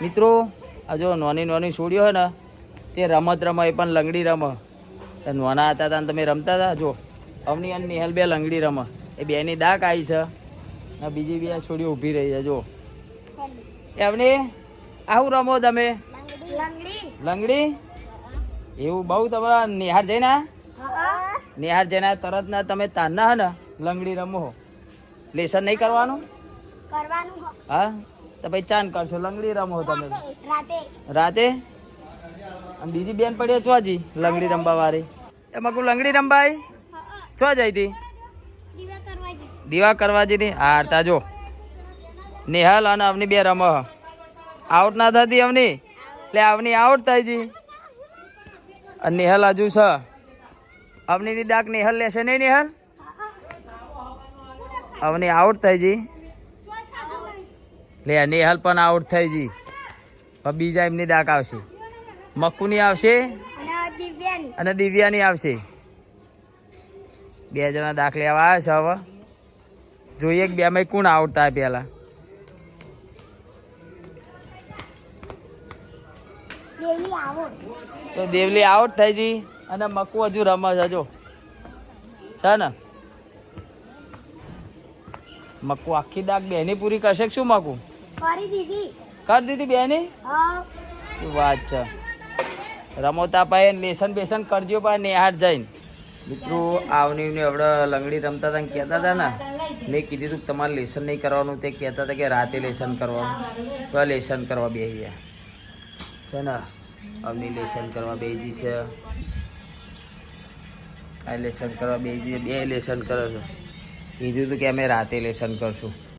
મિત્રો આ જો નોની નોની છોડીઓ હોય ને તે રમત રમે એ પણ લંગડી રમે. નાના હતા ત્યાં તમે રમતા હતા. જો અવની અને નિહાલ બે લંગડી રમે. એ બેની દાક આવી છે ને બીજી બે છોડીઓ ઊભી રહી છે. જો એમની આવું રમો તમે લંગડી. એવું બહુ તમારા નિહાર જઈને નિહાર જઈને તરત ના તમે તારના હે ને લંગડી રમો. લેસન નહીં કરવાનું હા તો ભાઈ ચાંદ કરશો લંગડી રમો તમે રાતે. અને બીજી બેન પડી છો જી લંગડી રમવા વાળી એમાં કોઈ લંગડી રમવાય છો જઈ હતી દીવા કરવા જઈ હારતા. જો નિહાલ અને અવની બે રમ આઉટ ના થતી અવની એટલે અવની આઉટ થાય જી. અને નિહાલ હજુ છે અવની ની દાક નિહાલ લેશે નહીં. નિહાલ અવની આઉટ થાય જી. લે નિહાલ પણ આઉટ થઈ જી. હવે બીજા એમની દાક આવશે. મક્કુની આવશે અને દિવ્યાની આવશે. બે જણા દાખ લેવા આવે છે. હવે જોઈએ કે બે માં કોણ આઉટ થાય પેલા. તો દેવલી આઉટ થઈ જી અને મક્કુ હજુ રમે છે. જો છે ને મક્કુ આખી દાગ બેની પૂરી કરશે શું મક્કુ કરી દીધી બેની વાત છે. રમોતા પાય લેસન બેસન કરજો પાય નિહાર જઈને. મિત્રો આવની આપણે લંગડી રમતા હતા કહેતા હતા ને મેં કીધું હતું તમારે લેસન નહીં કરવાનું. તે કહેતા હતા કે રાતે લેસન કરવાનું. તો આ લેસન કરવા બેસી ગયા છે ને. અવની લેસન કરવા બેસી છે. આ લેસન કરવા બેસી બે લેસન કરો છો. કીધું હતું કે અમે રાતે લેસન કરશું.